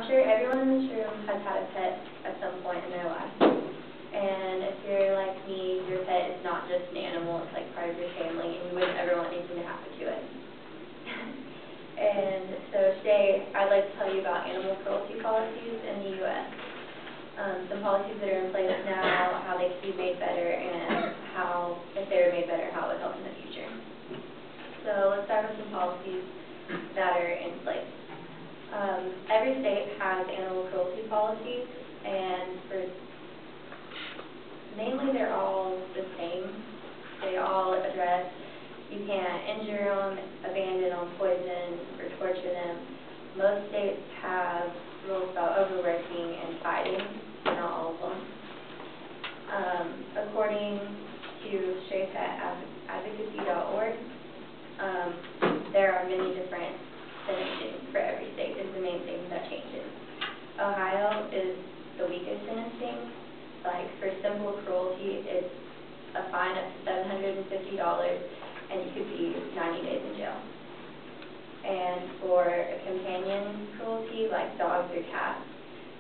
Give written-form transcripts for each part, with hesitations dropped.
I'm sure everyone in this room has had a pet at some point in their life. And if you're like me, your pet is not just an animal, it's like part of your family, and you wouldn't ever want anything to happen to it. And so today, I'd like to tell you about animal cruelty policies in the U.S. Some policies that are in place now, how they could be made better, and how, if they were made better, how it would help in the future. So let's start with some policies that are in place. Every state has animal cruelty policies, and mainly they're all the same. They all address you can't injure them, abandon them, poison, or torture them. Most states have rules about overworking and fighting, but not all of them. According to StrayPetAdvocacy.org, there are many different sentencing for every state is the main thing that changes. Ohio is the weakest sentencing. Like for simple cruelty, it's a fine up to $750 and you could be 90 days in jail. And for a companion cruelty like dogs or cats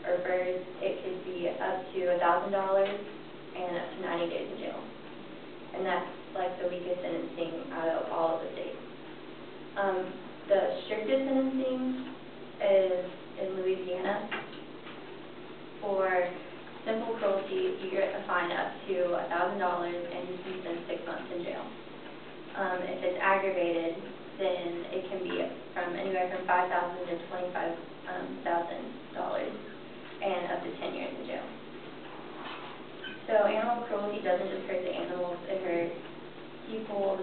or birds, it could be up to $1,000 and up to 90 days in jail. And that's like the weakest sentencing out of all of the states. The strictest sentencing is in Louisiana. For simple cruelty, you get a fine up to $1,000 and you can spend 6 months in jail. If it's aggravated, then it can be from anywhere from $5,000 to $25,000 and up to 10 years in jail. So animal cruelty doesn't just hurt the animals, it hurts people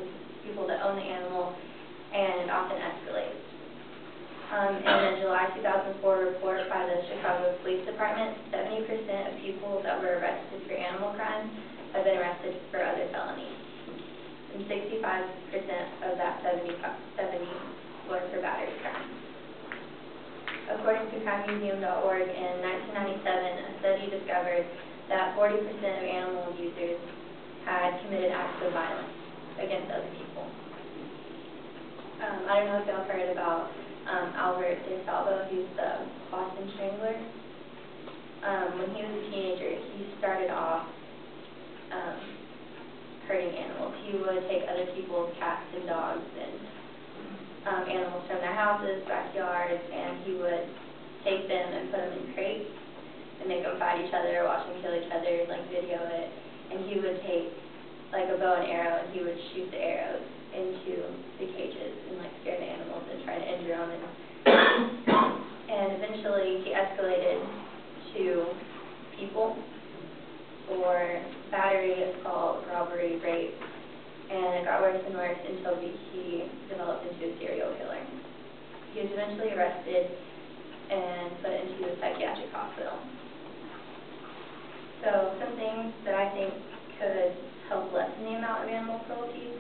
that own the animal, and it often escalates. In a July 2004 report by the Chicago Police Department, 70% of people that were arrested for animal crimes have been arrested for other felonies. And 65% of that 70 was for battery crimes. According to crimemuseum.org, in 1997, a study discovered that 40% of animal abusers had committed acts of violence against other people. I don't know if y'all heard about Albert DeSalvo, who's the Boston Strangler. When he was a teenager, he started off hurting animals. He would take other people's cats and dogs and animals from their houses, backyards, and he would take them and put them in crates and make them fight each other, watch them kill each other, like video it. And he would take like a bow and arrow and he would shoot the arrows into the cages and like scare the animals and try to injure them. And eventually he escalated to people for battery, assault, robbery, rape, and it got worse and worse until he developed into a serial killer. He was eventually arrested and put into a psychiatric hospital. So some things that I think could help lessen the amount of animal cruelty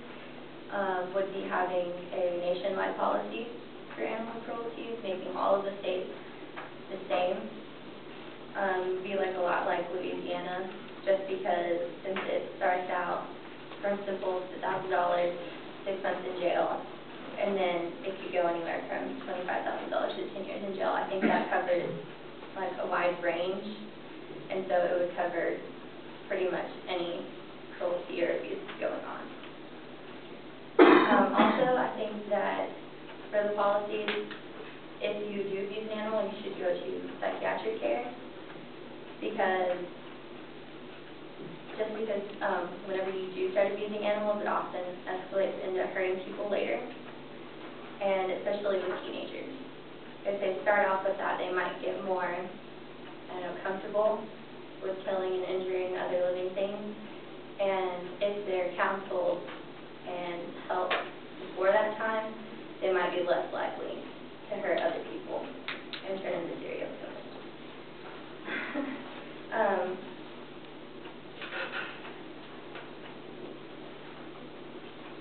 would be having a nationwide policy for animal cruelty, making all of the states the same. Be like a lot like Louisiana, just because since it starts out from simple to $1,000, 6 months in jail, and then it could go anywhere from $25,000 to 10 years in jail. I think that covers like a wide range, and so it would cover pretty much any cruelty or abuse going on. Also, I think that for the policies, if you do abuse an animal, you should go to psychiatric care, because whenever you do start abusing animals, it often escalates into hurting people later, and especially with teenagers. If they start off with that, they might get more, comfortable with killing and injuring other living things, and if they're counseled and helped before that time, they might be less likely to hurt other people and turn into serial killers.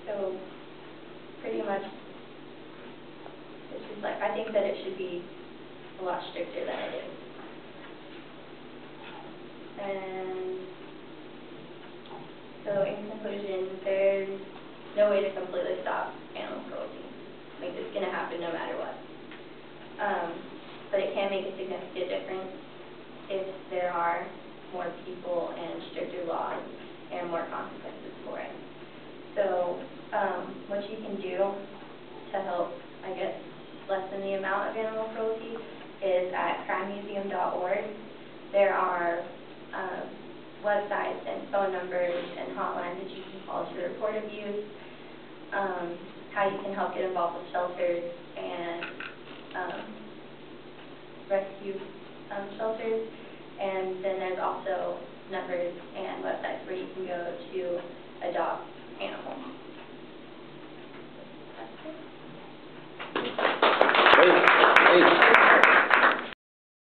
So pretty much, it's just like, I think that it should be a lot stricter than it is. And so in conclusion, there's no way to completely stop animal cruelty. Like, it's going to happen no matter what. But but it can make a significant difference if there are more people and stricter laws and more consequences for it. So what you can do to help, I guess, lessen the amount of animal cruelty is at crimemuseum.org. There are websites and phone numbers and hotlines that you can call to report abuse, how you can help get involved with shelters and rescue shelters, and then there's also numbers and websites where you can go to adopt